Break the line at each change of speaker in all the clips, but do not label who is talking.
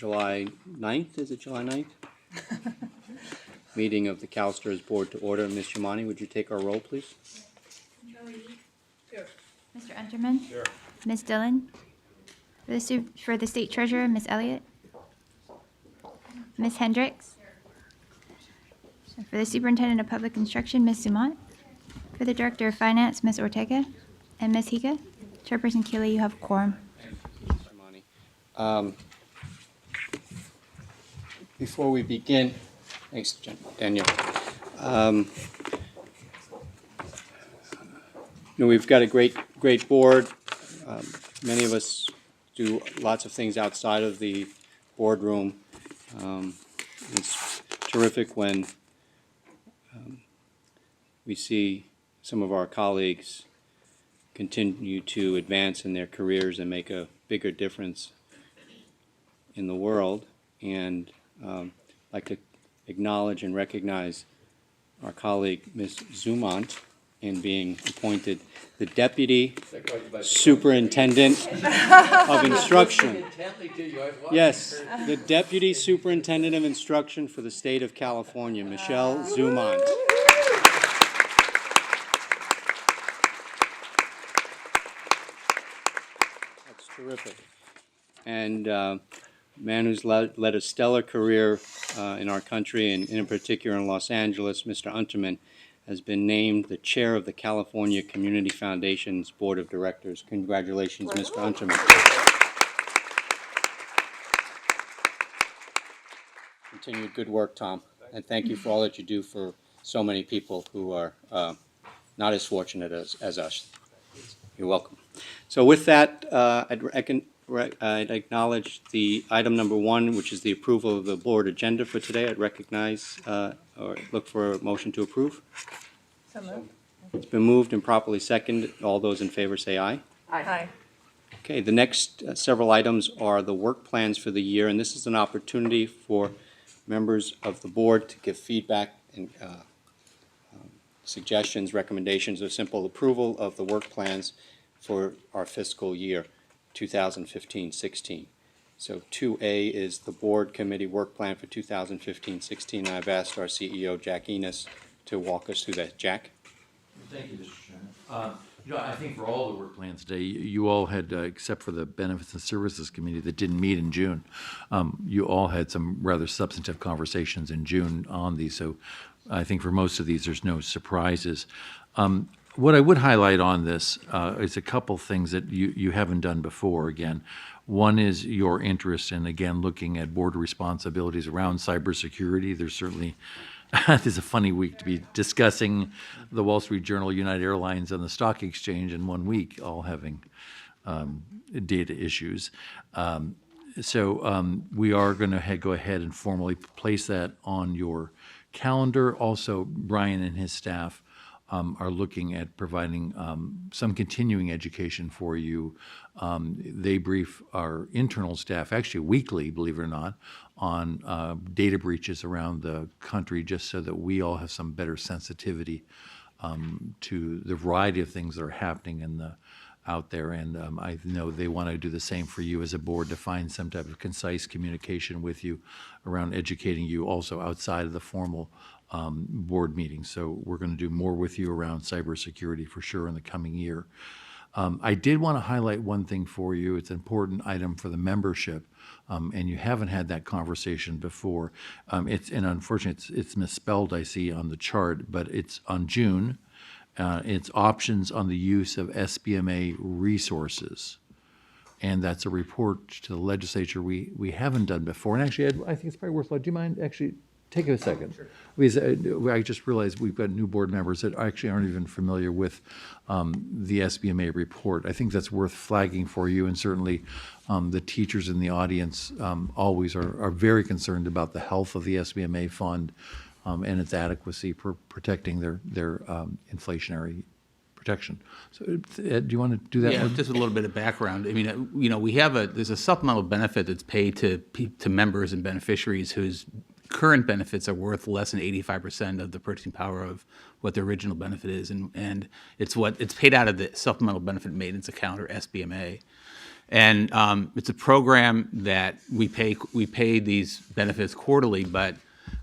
July 9th. Is it July 9th? Meeting of the CalSTRS Board to order. Ms. Yamani, would you take our roll, please?
Here.
Mr. Unterman?
Here.
Ms. Dillon? For the State Treasurer, Ms. Elliott? Ms. Hendricks? For the Superintendent of Public Instruction, Ms. Dumont? For the Director of Finance, Ms. Ortega? And Ms. Higa? Chairperson Keeley, you have quorum.
Ms. Yamani. Before we begin, thanks, Daniel. We've got a great board. Many of us do lots of things outside of the boardroom. It's terrific when we see some of our colleagues continue to advance in their careers and make a bigger difference in the world. And I'd like to acknowledge and recognize our colleague, Ms. Zumont, in being appointed the Deputy Superintendent of Instruction. Yes, the Deputy Superintendent of Instruction for the State of California, Michelle Zumont. That's terrific. And a man who's led a stellar career in our country, and in particular in Los Angeles, Mr. Unterman, has been named the chair of the California Community Foundation's Board of Directors. Congratulations, Mr. Unterman. Continued good work, Tom. And thank you for all that you do for so many people who are not as fortunate as us. You're welcome. So with that, I'd acknowledge the item number 1, which is the approval of the board agenda for today. I'd recognize or look for a motion to approve.
So moved.
It's been moved and properly seconded. All those in favor say aye.
Aye.
Okay, the next several items are the work plans for the year, and this is an opportunity for members of the board to give feedback and suggestions, recommendations, or simple approval of the work plans for our fiscal year 2015-16. So 2A is the board committee work plan for 2015-16. I've asked our CEO, Jack Enos, to walk us through that. Jack?
Thank you, Mr. Chairman. I think for all the work plans today, you all had, except for the Benefits and Services Committee that didn't meet in June, you all had some rather substantive conversations in June on these. So I think for most of these, there's no surprises. What I would highlight on this is a couple things that you haven't done before, again. One is your interest in, again, looking at board responsibilities around cybersecurity. There's certainly, this is a funny week to be discussing the Wall Street Journal, United Airlines, and the stock exchange in 1 week, all having data issues. So we are going to go ahead and formally place that on your calendar. Also, Brian and his staff are looking at providing some continuing education for you. They brief our internal staff, actually weekly, believe it or not, on data breaches around the country, just so that we all have some better sensitivity to the variety of things that are happening out there. And I know they want to do the same for you as a board, to find some type of concise communication with you around educating you also outside of the formal board meetings. So we're going to do more with you around cybersecurity for sure in the coming year. I did want to highlight one thing for you. It's an important item for the membership, and you haven't had that conversation before. And unfortunately, it's misspelled, I see, on the chart, but it's on June. It's options on the use of SBMA resources. And that's a report to the legislature we haven't done before. And actually, Ed, I think it's probably worthwhile. Do you mind actually take a second? Sure. Because I just realized we've got new board members that actually aren't even familiar with the SBMA report. I think that's worth flagging for you, and certainly the teachers in the audience always are very concerned about the health of the SBMA fund and its adequacy for protecting their inflationary protection. So, Ed, do you want to do that?
Yeah, just a little bit of background. I mean, there's a supplemental benefit that's paid to members and beneficiaries whose current benefits are worth less than 85% of the purchasing power of what the original benefit is, and it's paid out of the supplemental benefit maintenance account, or SBMA. And it's a program that we pay these benefits quarterly, but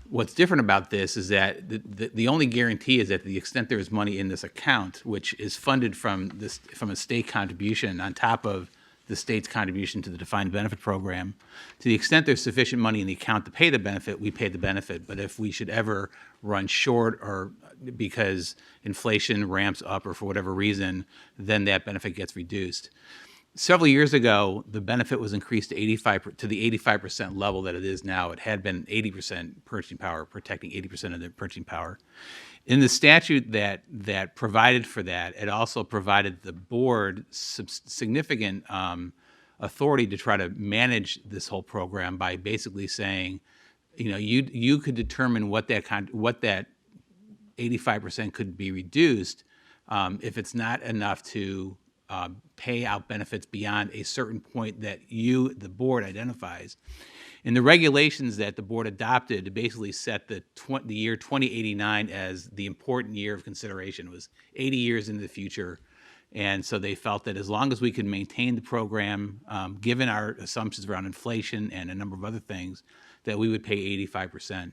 what's different about this is that the only guarantee is that to the extent there is money in this account, which is funded from a state contribution on top of the state's contribution to the defined benefit program, to the extent there's sufficient money in the account to pay the benefit, we pay the benefit. But if we should ever run short or because inflation ramps up or for whatever reason, then that benefit gets reduced. Several years ago, the benefit was increased to the 85% level that it is now. It had been 80% purchasing power, protecting 80% of the purchasing power. In the statute that provided for that, it also provided the board significant authority to try to manage this whole program by basically saying, you could determine what that 85% could be reduced if it's not enough to pay out benefits beyond a certain point that the board, identifies. In the regulations that the board adopted, it basically set the year 2089 as the important year of consideration. It was 80 years into the future. And so they felt that as long as we could maintain the program, given our assumptions around inflation and a number of other things, that we would pay 85%.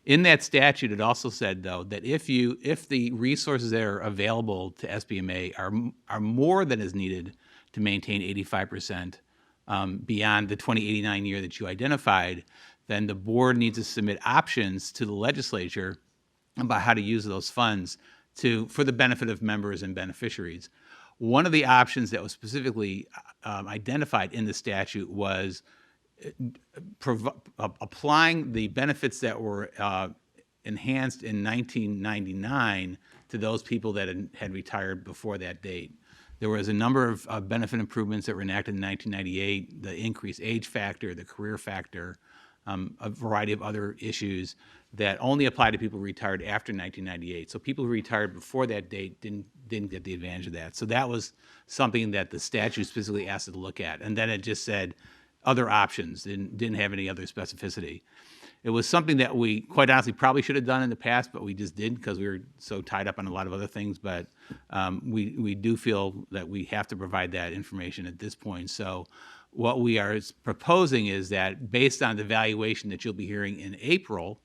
In that statute, it also said, though, that if the resources that are available to SBMA are more than is needed to maintain 85% beyond the 2089 year that you identified, then the board needs to submit options to the legislature about how to use those funds for the benefit of members and beneficiaries. One of the options that was specifically identified in the statute was applying the benefits that were enhanced in 1999 to those people that had retired before that date. There was a number of benefit improvements that were enacted in 1998, the increased age factor, the career factor, a variety of other issues that only apply to people who retired after 1998. So people who retired before that date didn't get the advantage of that. So that was something that the statute specifically asked us to look at. And then it just said other options, didn't have any other specificity. It was something that we, quite honestly, probably should have done in the past, but we just didn't because we were so tied up on a lot of other things. But we do feel that we have to provide that information at this point. So what we are proposing is that based on the valuation that you'll be hearing in April,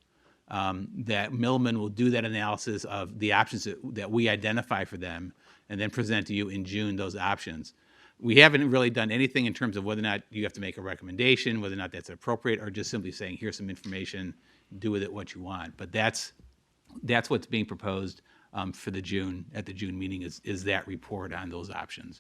that Milliman will do that analysis of the options that we identify for them and then present to you in June those options. We haven't really done anything in terms of whether or not you have to make a recommendation, whether or not that's appropriate, or just simply saying, here's some information, do with it what you want. But that's what's being proposed at the June meeting is that report on those options.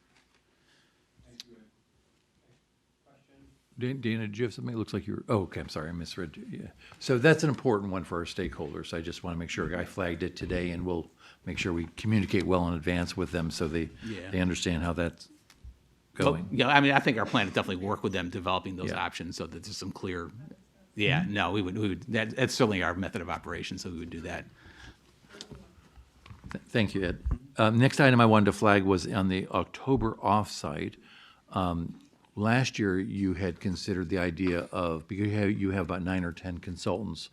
Dana, did you have something? It looks like you were, oh, okay, I'm sorry, I misread you. Yeah. So that's an important one for our stakeholders. I just want to make sure I flagged it today, and we'll make sure we communicate well in advance with them so they understand how that's going.
Well, yeah, I mean, I think our plan is definitely work with them developing those options so that there's some clear, no, we would that's certainly our method of operation, so we would do that.
Thank you, Ed. Next item I wanted to flag was on the October offsite. Last year, you had considered the idea of, because you have about 9 or 10 consultants,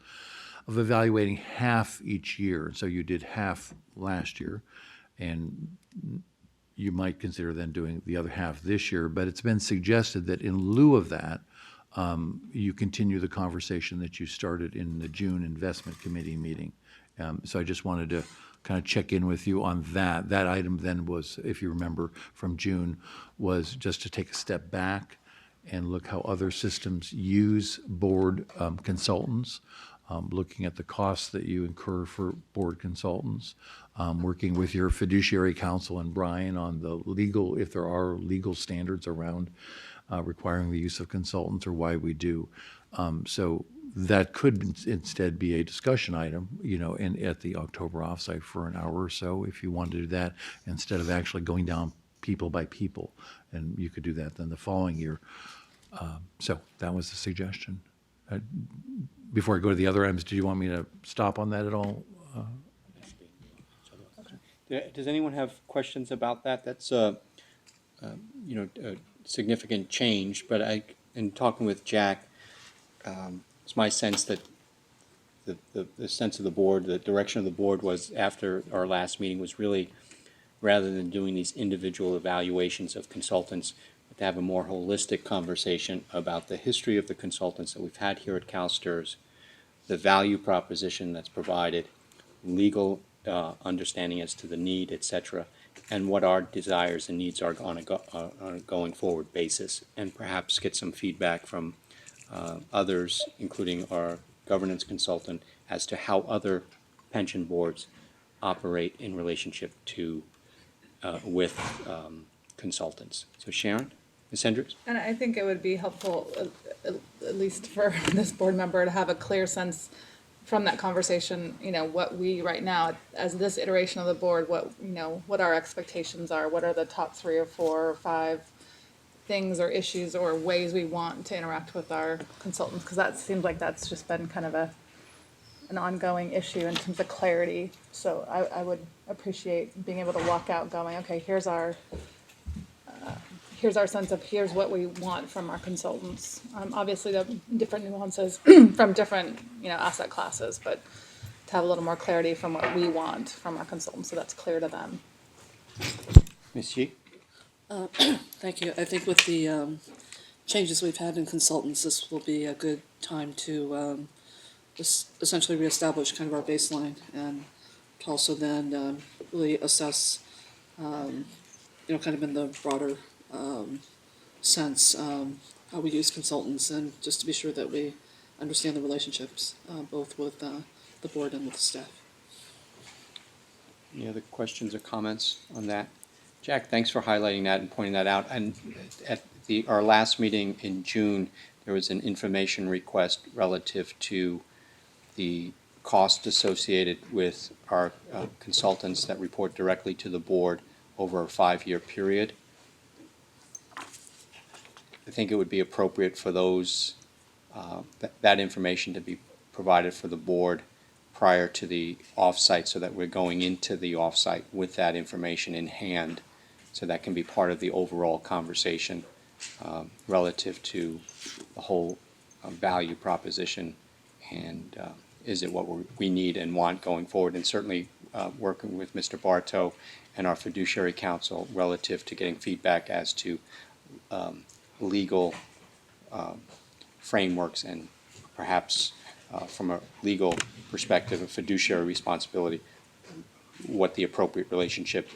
of evaluating half each year. So you did half last year, and you might consider then doing the other half this year. But it's been suggested that in lieu of that, you continue the conversation that you started in the June Investment Committee meeting. So I just wanted to kind of check in with you on that. That item then was, if you remember from June, was just to take a step back and look how other systems use board consultants, looking at the costs that you incur for board consultants, working with your fiduciary counsel and Brian on the legal, if there are legal standards around requiring the use of consultants or why we do. So that could instead be a discussion item, at the October offsite for an hour or so, if you wanted to do that, instead of actually going down people by people. And you could do that then the following year. So that was the suggestion. Before I go to the other items, do you want me to stop on that at all?
Does anyone have questions about that? That's a significant change, but in talking with Jack, it's my sense that the sense of the board, the direction of the board was after our last meeting was really, rather than doing these individual evaluations of consultants, to have a more holistic conversation about the history of the consultants that we've had here at CalSTRS, the value proposition that's provided, legal understanding as to the need, et cetera, and what our desires and needs are on a going forward basis, and perhaps get some feedback from others, including our governance consultant, as to how other pension boards operate in relationship to with consultants. So Sharon, Ms. Hendricks?
And I think it would be helpful, at least for this board member, to have a clear sense from that conversation, what we right now, as this iteration of the board, what our expectations are, what are the top 3 or 4 or 5 things or issues or ways we want to interact with our consultants, because that seems like that's just been kind of an ongoing issue in terms of clarity. So I would appreciate being able to walk out going, okay, here's our sense of here's what we want from our consultants. Obviously, the different nuances from different asset classes, but to have a little more clarity from what we want from our consultants, so that's clear to them.
Ms. Yee?
Thank you. I think with the changes we've had in consultants, this will be a good time to essentially reestablish kind of our baseline, and to also then really assess, kind of in the broader sense, how we use consultants, and just to be sure that we understand the relationships, both with the board and with the staff.
Any other questions or comments on that? Jack, thanks for highlighting that and pointing that out. And at our last meeting in June, there was an information request relative to the cost associated with our consultants that report directly to the board over a 5-year period. I think it would be appropriate for those that information to be provided for the board prior to the offsite, so that we're going into the offsite with that information in hand, so that can be part of the overall conversation relative to the whole value proposition, and is it what we need and want going forward, and certainly working with Mr. Bartow and our fiduciary council relative to getting feedback as to legal frameworks, and perhaps from a legal perspective, a fiduciary responsibility, what the appropriate relationship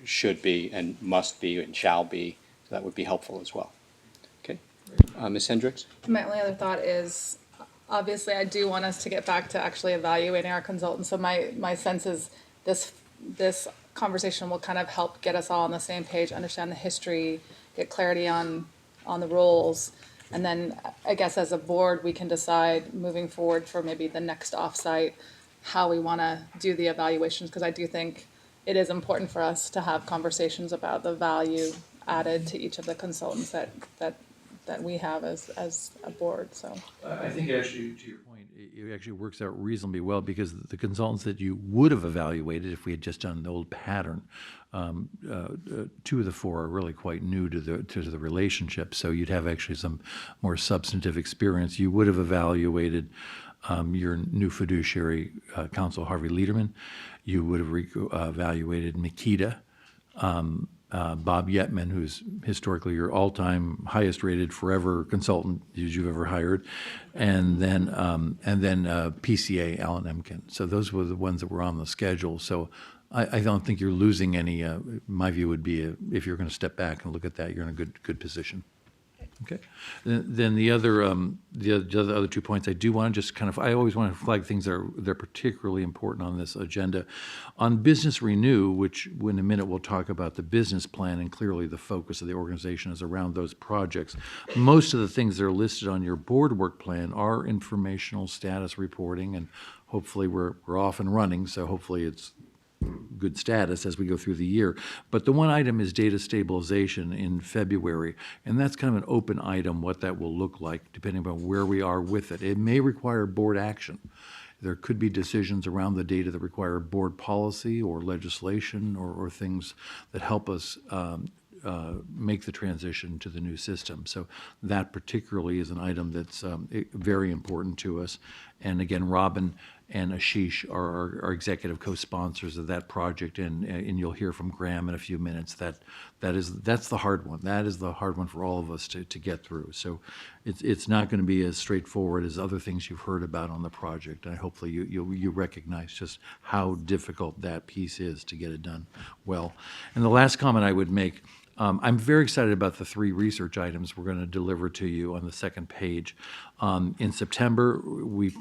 should be and must be and shall be. So that would be helpful as well. Okay. Ms. Hendricks?
My only other thought is, obviously, I do want us to get back to actually evaluating our consultants. So my sense is this conversation will kind of help get us all on the same page, understand the history, get clarity on the roles, and then I guess as a board we can decide moving forward for maybe the next offsite how we want to do the evaluations, because I do think it is important for us to have conversations about the value added to each of the consultants that we have as a board. So
I think actually, to your point, it actually works out reasonably well, because the consultants that you would have evaluated if we had just done the old pattern, 2 of the 4 are really quite new to the relationship. So you'd have actually some more substantive experience. You would have evaluated your new fiduciary counsel, Harvey Lederman. You would have evaluated Makita. Bob Yetman, who's historically your all-time highest-rated forever consultant you've ever hired, and then PCA Alan Emkin. So those were the ones that were on the schedule. So I don't think you're losing any. My view would be if you're going to step back and look at that, you're in a good position. Okay. Then the other 2 points I do want to just I always want to flag things that they're particularly important on this agenda. On Business Renew, which in a minute we'll talk about the business plan, and clearly the focus of the organization is around those projects. Most of the things that are listed on your board work plan are informational status reporting, and hopefully we're off and running, so hopefully it's good status as we go through the year. But the one item is data stabilization in February, and that's kind of an open item, what that will look like, depending on where we are with it. It may require board action. There could be decisions around the data that require board policy or legislation or things that help us make the transition to the new system. So that particularly is an item that's very important to us. And again, Robin and Ashish are our executive co-sponsors of that project, and you'll hear from Graham in a few minutes. That's the hard one. That is the hard one for all of us to get through. So it's not going to be as straightforward as other things you've heard about on the project. And hopefully you recognize just how difficult that piece is to get it done well. And the last comment I would make, I'm very excited about the 3 research items we're going to deliver to you on the second page. In September, we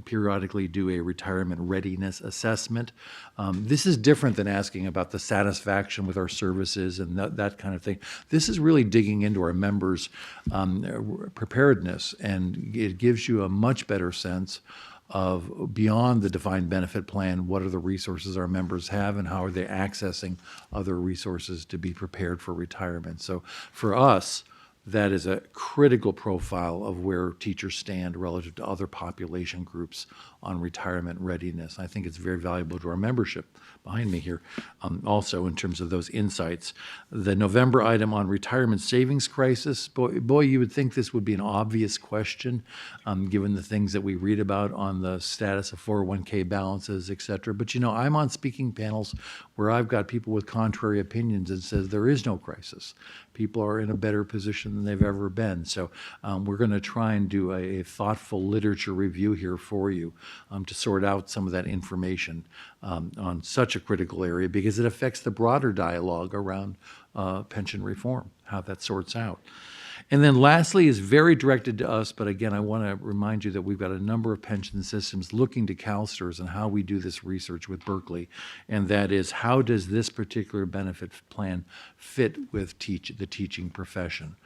periodically do a retirement readiness assessment. This is different than asking about the satisfaction with our services and that kind of thing. This is really digging into our members' preparedness, and it gives you a much better sense of, beyond the defined benefit plan, what are the resources our members have and how are they accessing other resources to be prepared for retirement. So for us, that is a critical profile of where teachers stand relative to other population groups on retirement readiness. I think it's very valuable to our membership behind me here, also in terms of those insights. The November item on retirement savings crisis, boy, you would think this would be an obvious question, given the things that we read about on the status of 401k balances, et cetera. But I'm on speaking panels where I've got people with contrary opinions and says there is no crisis. People are in a better position than they've ever been. So we're going to try and do a thoughtful literature review here for you to sort out some of that information on such a critical area, because it affects the broader dialogue around pension reform, how that sorts out. And then lastly is very directed to us, but again, I want to remind you that we've got a number of pension systems looking to CalSTRS and how we do this research with Berkeley, and that is, how does this particular benefit plan fit with the teaching profession?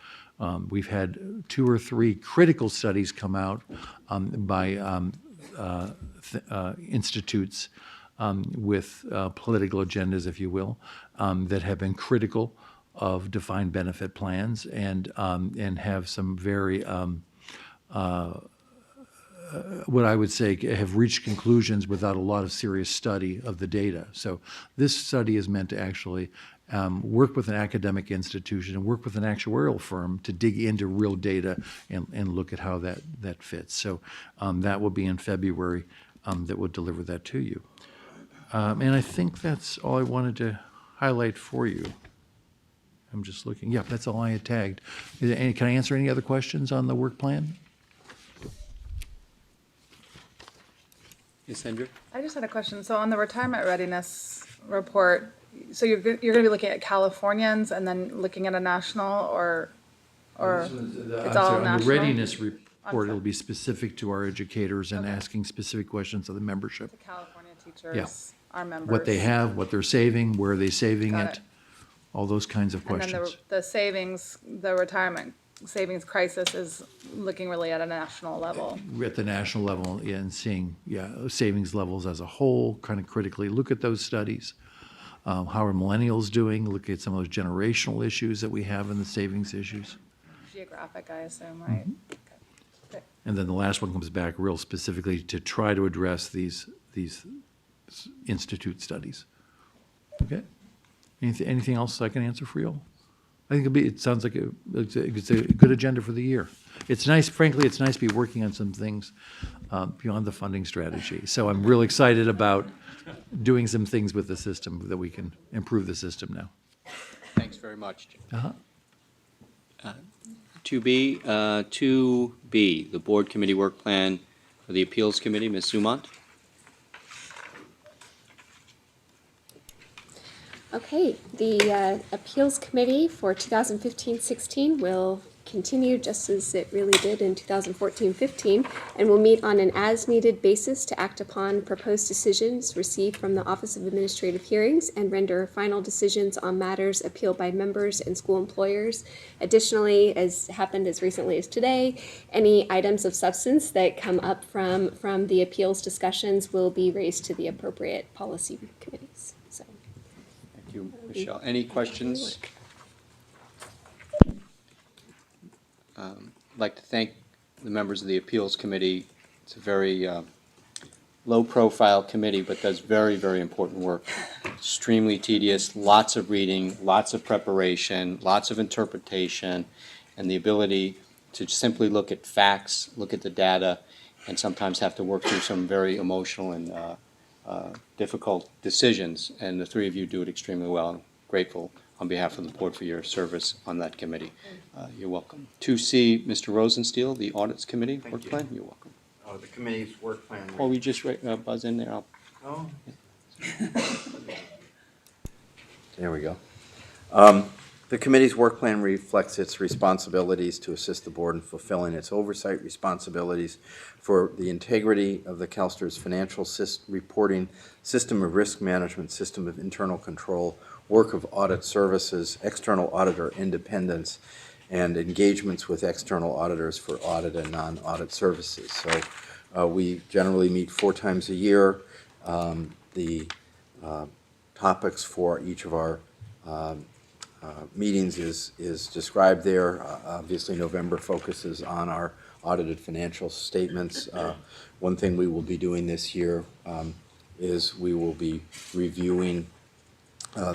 We've had 2 or 3 critical studies come out by institutes with political agendas, if you will, that have been critical of defined benefit plans and have some very what I would say have reached conclusions without a lot of serious study of the data. So this study is meant to actually work with an academic institution and work with an actuarial firm to dig into real data and look at how that fits. So that will be in February that we'll deliver that to you. And I think that's all I wanted to highlight for you. I'm just looking. Yeah, that's all I had tagged. Can I answer any other questions on the work plan?
Ms. Hendricks?
I just had a question. So on the retirement readiness report, so you're going to be looking at Californians and then looking at a national, or it's all
On
national?
the readiness report, it'll be specific to our educators and asking specific questions of the membership.
The California teachers, our members.
What they have, what they're saving, where are they saving
Got
it,
it.
all those kinds of
And then
questions.
the savings, the retirement savings crisis is looking really at a national level.
We're at the national level, yeah, and seeing, savings levels as a whole, kind of critically look at those studies. How are millennials doing? Look at some of those generational issues that we have in the savings issues.
Geographic, I assume, right? Okay. Good.
And then the last one comes back real specifically to try to address these institute studies. Okay? Anything else I can answer for you all? I think it sounds like it's a good agenda for the year. It's nice, frankly, it's nice to be working on some things beyond the funding strategy. So I'm real excited about doing some things with the system that we can improve the system now.
Thanks very much, Jim.
Uh-huh.
2B, the board committee work plan for the appeals committee, Ms. Sumant.
Okay, the Appeals Committee for 2015-16 will continue just as it really did in 2014-15 and will meet on an as-needed basis to act upon proposed decisions received from the Office of Administrative Hearings and render final decisions on matters appealed by members and school employers. Additionally, as happened as recently as today, any items of substance that come up from the appeals discussions will be raised to the appropriate policy committees. So.
Thank you, Michelle. Any questions? I'd like to thank the members of the Appeals Committee. It's a very low-profile committee, but does very, very important work. Extremely tedious, lots of reading, lots of preparation, lots of interpretation, and the ability to simply look at facts, look at the data, and sometimes have to work through some very emotional and difficult decisions, and the three of you do it extremely well. I'm grateful on behalf of the board for your service on that committee. You're welcome. 2C, Mr. Rosensteel, the Audits Committee, work plan, you're welcome.
The committee's work plan.
Or we just buzz in there.
Oh.
There we go. The committee's work plan reflects its responsibilities to assist the board in fulfilling its oversight responsibilities for the integrity of the CalSTRS financial reporting, system of risk management, system of internal control, work of audit services, external auditor independence, and engagements with external auditors for audit and non-audit services. So we generally meet 4 times a year. The topics for each of our meetings is described there. Obviously, November focuses on our audited financial statements. One thing we will be doing this year is we will be reviewing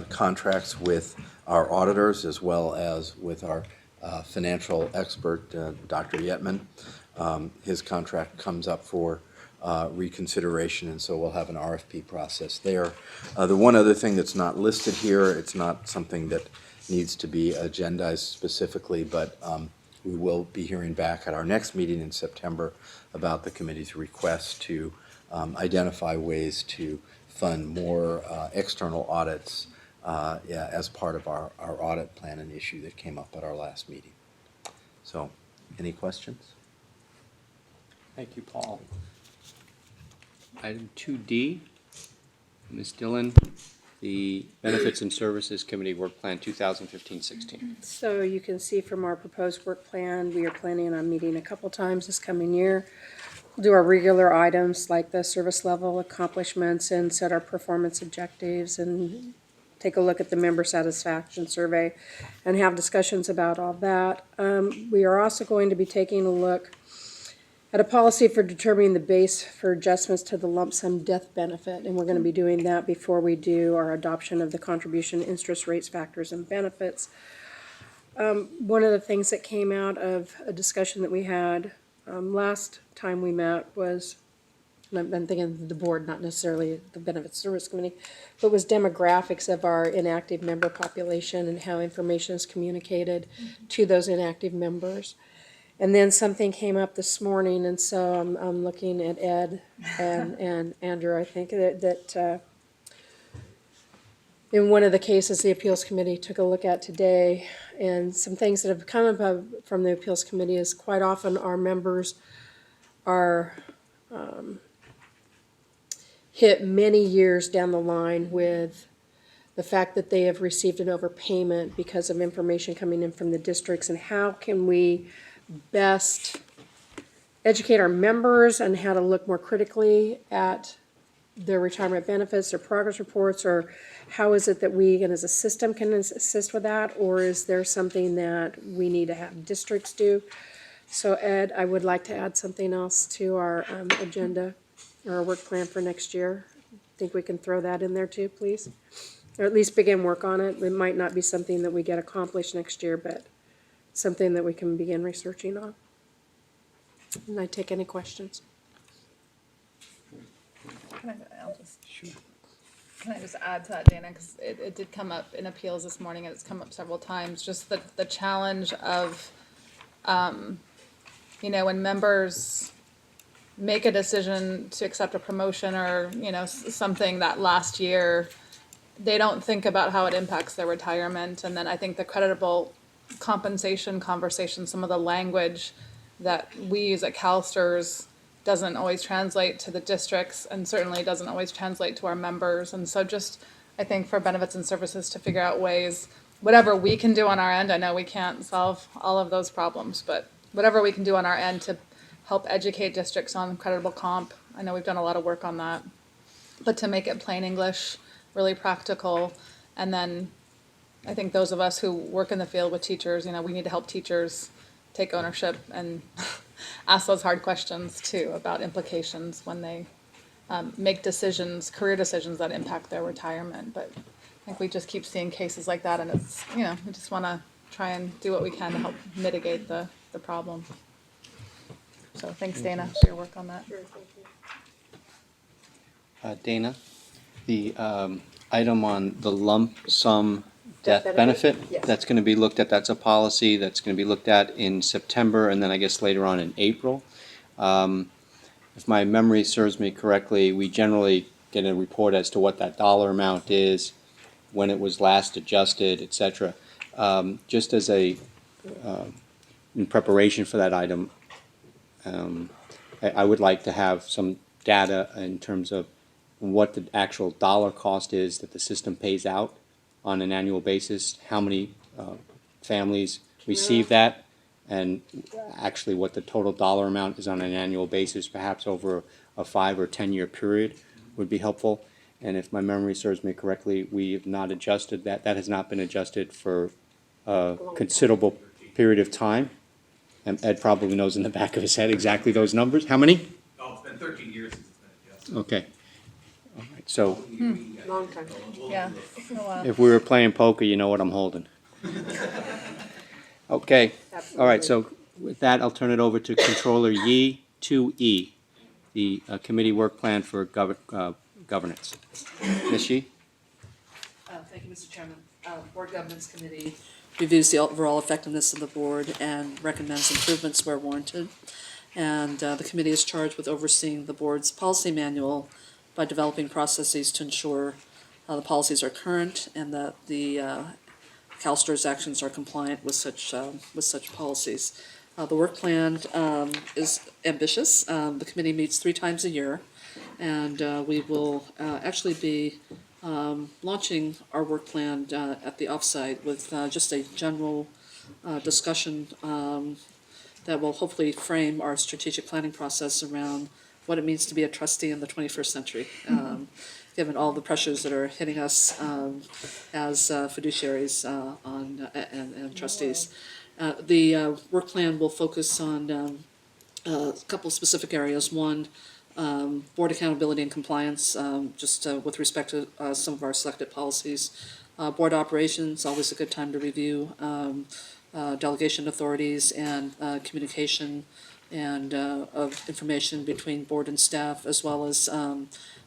contracts with our auditors as well as with our financial expert, Dr. Yetman. His contract comes up for reconsideration, and so we'll have an RFP process there. The one other thing that's not listed here, it's not something that needs to be agendized specifically, but we will be hearing back at our next meeting in September about the committee's request to identify ways to fund more external audits as part of our audit plan, an issue that came up at our last meeting. So, any questions?
Thank you, Paul. Item 2D, Ms. Dillon, the Benefits and Services Committee Work Plan 2015-16.
So you can see from our proposed work plan, we are planning on meeting a couple times this coming year. We'll do our regular items like the service level accomplishments and set our performance objectives and take a look at the member satisfaction survey and have discussions about all that. We are also going to be taking a look at a policy for determining the base for adjustments to the lump sum death benefit, and we're going to be doing that before we do our adoption of the contribution interest rates, factors, and benefits. One of the things that came out of a discussion that we had last time we met was, and I've been thinking of the board, not necessarily the Benefits Service Committee, but was demographics of our inactive member population and how information is communicated to those inactive members. And then something came up this morning, and so I'm looking at Ed and Andrew, I think, that in one of the cases the Appeals Committee took a look at today, and some things that have come up from the Appeals Committee is quite often our members are hit many years down the line with the fact that they have received an overpayment because of information coming in from the districts, and how can we best educate our members on how to look more critically at their retirement benefits, their progress reports, or how is it that we, and as a system, can assist with that, or is there something that we need to have districts do? So Ed, I would like to add something else to our agenda, or our work plan for next year. Think we can throw that in there too, please? Or at least begin work on it. It might not be something that we get accomplished next year, but something that we can begin researching on. And I take any questions.
Can I just add to that, Dana, because it did come up in appeals this morning, and it's come up several times, just the challenge of, when members make a decision to accept a promotion or, something that last year, they don't think about how it impacts their retirement. And then I think the creditable compensation conversation, some of the language that we use at CalSTRS doesn't always translate to the districts, and certainly doesn't always translate to our members. And so just, I think for Benefits and Services to figure out ways, whatever we can do on our end, I know we can't solve all of those problems, but whatever we can do on our end to help educate districts on creditable comp. I know we've done a lot of work on that, but to make it plain English, really practical. And then I think those of us who work in the field with teachers, we need to help teachers take ownership and ask those hard questions too about implications when they make decisions, career decisions that impact their retirement. But I think we just keep seeing cases like that, and it's, we just want to try and do what we can to help mitigate the problem. So thanks, Dana, for your work on that.
Dana, the item on the lump sum death benefit, that's going to be looked at, that's a policy that's going to be looked at in September and then I guess later on in April. If my memory serves me correctly, we generally get a report as to what that dollar amount is, when it was last adjusted, et cetera. Just as in preparation for that item, I would like to have some data in terms of what the actual dollar cost is that the system pays out on an annual basis, how many families receive that, and actually what the total dollar amount is on an annual basis, perhaps over a 5 or 10-year period would be helpful. And if my memory serves me correctly, we have not adjusted that. That has not been adjusted for a considerable period of time. And Ed probably knows in the back of his head exactly those numbers. How many?
Oh, it's been 13 years since it's been adjusted.
Okay. All right. So
Long time.
Yeah, it's been a while.
if we were playing poker, you know what I'm holding. Okay. All right. So with that, I'll turn it over to Controller Yi, 2E, the committee work plan for governance. Ms. Yi?
Thank you, Mr. Chairman. Board Governance Committee reviews the overall effectiveness of the board and recommends improvements where warranted. And the committee is charged with overseeing the board's policy manual by developing processes to ensure the policies are current and that the CalSTRS actions are compliant with such policies. The work plan is ambitious. The committee meets 3 times a year, and we will actually be launching our work plan at the offsite with just a general discussion that will hopefully frame our strategic planning process around what it means to be a trustee in the 21st century, given all the pressures that are hitting us as fiduciaries and trustees. The work plan will focus on a couple of specific areas. One, board accountability and compliance, just with respect to some of our selected policies. Board operations, always a good time to review delegation authorities and communication and of information between board and staff, as well as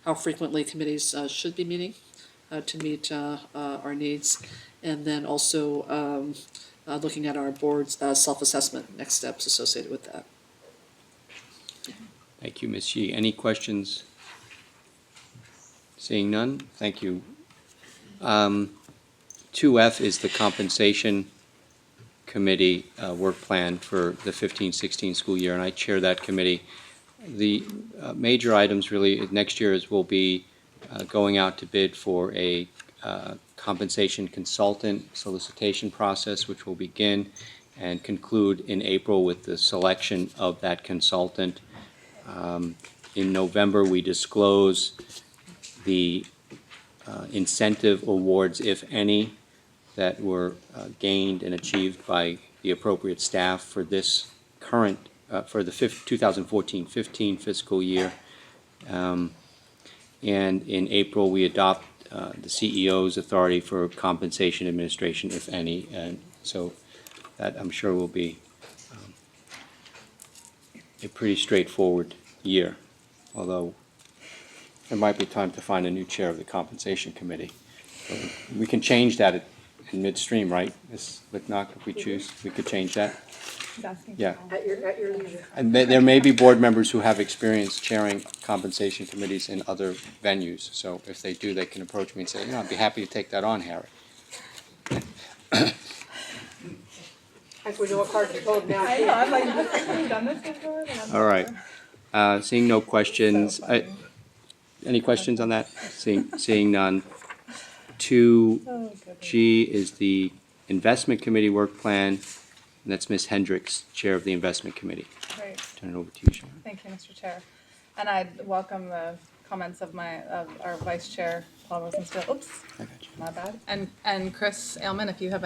how frequently committees should be meeting to meet our needs. And then also looking at our board's self-assessment, next steps associated with that.
Thank you, Ms. Yi. Any questions? Seeing none, thank you. 2F is the compensation committee work plan for the 15-16 school year, and I chair that committee. The major items really next year is we'll be going out to bid for a compensation consultant solicitation process, which will begin and conclude in April with the selection of that consultant. In November, we disclose the incentive awards, if any, that were gained and achieved by the appropriate staff for this current, for the 2014-15 fiscal year. And in April, we adopt the CEO's authority for compensation administration, if any. And so that, I'm sure, will be a pretty straightforward year, although there might be time to find a new chair of the compensation committee. So we can change that in midstream, right, Ms. Licknock, if we choose? We could change that? Yeah.
At your leisure.
And there may be board members who have experience chairing compensation committees in other venues, so if they do, they can approach me and say, I'd be happy to take that on, Harry.
I think we know what cards to hold now.
I'm like, have you done this before?
All right. Seeing no questions, any questions on that? Seeing none. 2G is the investment committee work plan, and that's Ms. Hendricks, chair of the investment committee.
Great.
Turn it over to you, Sharon.
Thank you, Mr. Chair. And I welcome the comments of our Vice Chair, Paul Rosenstiel. Oops,
I got you.
my bad. And Chris Ailman, if you have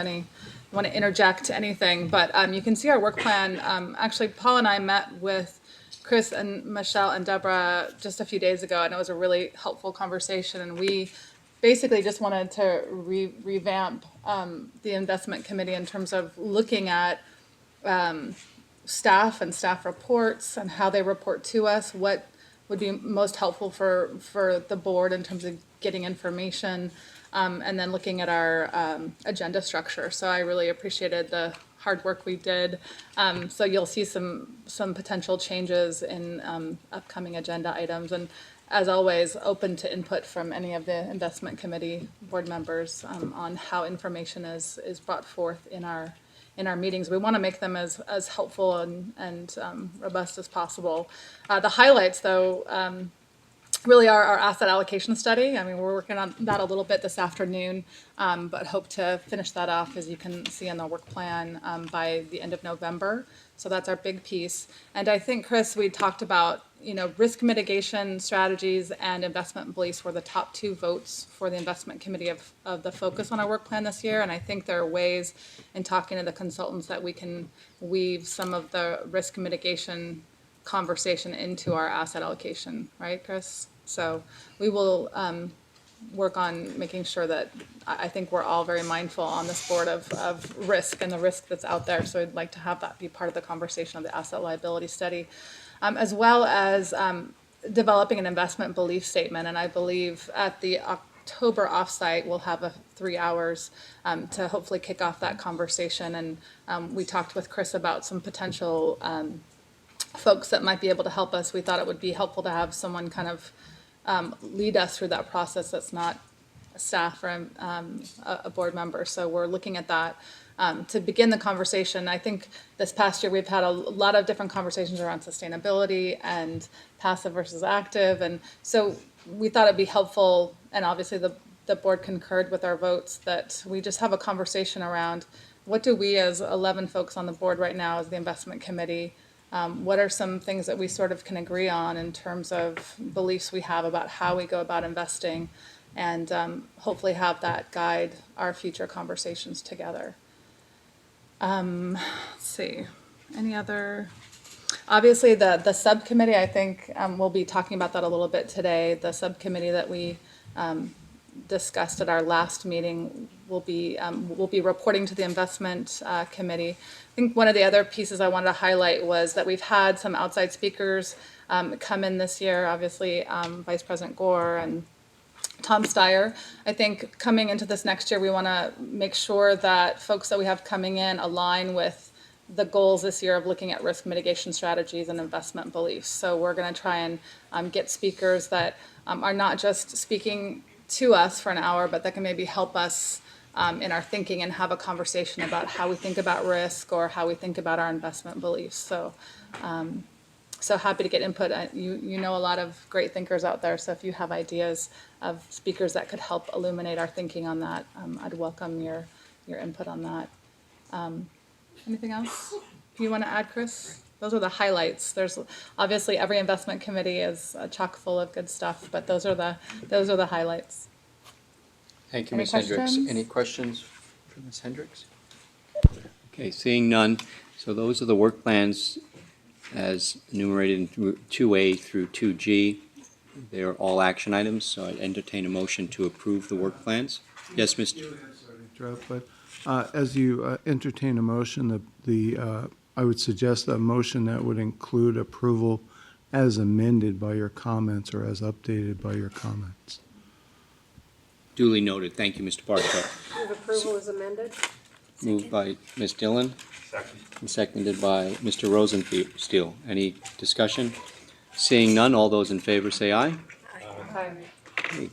want to interject anything. But you can see our work plan. Actually, Paul and I met with Chris and Michelle and Deborah just a few days ago, and it was a really helpful conversation. And we basically just wanted to revamp the investment committee in terms of looking at staff and staff reports and how they report to us, what would be most helpful for the board in terms of getting information, and then looking at our agenda structure. So I really appreciated the hard work we did. So you'll see some potential changes in upcoming agenda items. And as always, open to input from any of the investment committee board members on how information is brought forth in our meetings. We want to make them as helpful and robust as possible. The highlights, though, really are our asset allocation study. I mean, we're working on that a little bit this afternoon, but hope to finish that off, as you can see in the work plan, by the end of November. So that's our big piece. And I think, Chris, we talked about, risk mitigation strategies and investment beliefs were the top 2 votes for the investment committee of the focus on our work plan this year. And I think there are ways in talking to the consultants that we can weave some of the risk mitigation conversation into our asset allocation, right, Chris? So we will work on making sure that I think we're all very mindful on this board of risk and the risk that's out there. So I'd like to have that be part of the conversation of the asset liability study, as well as developing an investment belief statement. And I believe at the October offsite, we'll have 3 hours to hopefully kick off that conversation. And we talked with Chris about some potential folks that might be able to help us. We thought it would be helpful to have someone kind of lead us through that process that's not a staff or a board member. So we're looking at that to begin the conversation. I think this past year we've had a lot of different conversations around sustainability and passive versus active. And so we thought it'd be helpful, and obviously the board concurred with our votes, that we just have a conversation around what do we as 11 folks on the board right now as the investment committee, what are some things that we sort of can agree on in terms of beliefs we have about how we go about investing, and hopefully have that guide our future conversations together. Let's see, any other? Obviously, the subcommittee, I think we'll be talking about that a little bit today. The subcommittee that we discussed at our last meeting will be reporting to the investment committee. I think one of the other pieces I wanted to highlight was that we've had some outside speakers come in this year, obviously Vice President Gore and Tom Steyer. I think coming into this next year, we want to make sure that folks that we have coming in align with the goals this year of looking at risk mitigation strategies and investment beliefs. So we're going to try and get speakers that are not just speaking to us for an hour, but that can maybe help us in our thinking and have a conversation about how we think about risk or how we think about our investment beliefs. So so happy to get input. You know a lot of great thinkers out there, so if you have ideas of speakers that could help illuminate our thinking on that, I'd welcome your input on that. Anything else you want to add, Chris? Those are the highlights. There's obviously every investment committee is chock full of good stuff, but those are the highlights.
Thank you,
Any
Ms. Hendricks.
questions?
Any questions for Ms. Hendricks? Okay, seeing none. So those are the work plans as enumerated in 2A through 2G. They are all action items, so I entertain a motion to approve the work plans. Yes, Mr.
Interrupt, but as you entertain a motion, I would suggest a motion that would include approval as amended by your comments or as updated by your comments.
Duly noted. Thank you, Mr. Bartow.
Move approval is amended.
Moved by Ms. Dillon.
Second.
And seconded by Mr. Rosenstiel. Any discussion? Seeing none, all those in favor say aye. Okay.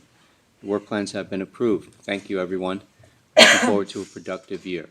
The work plans have been approved. Thank you, everyone. Looking forward to a productive year.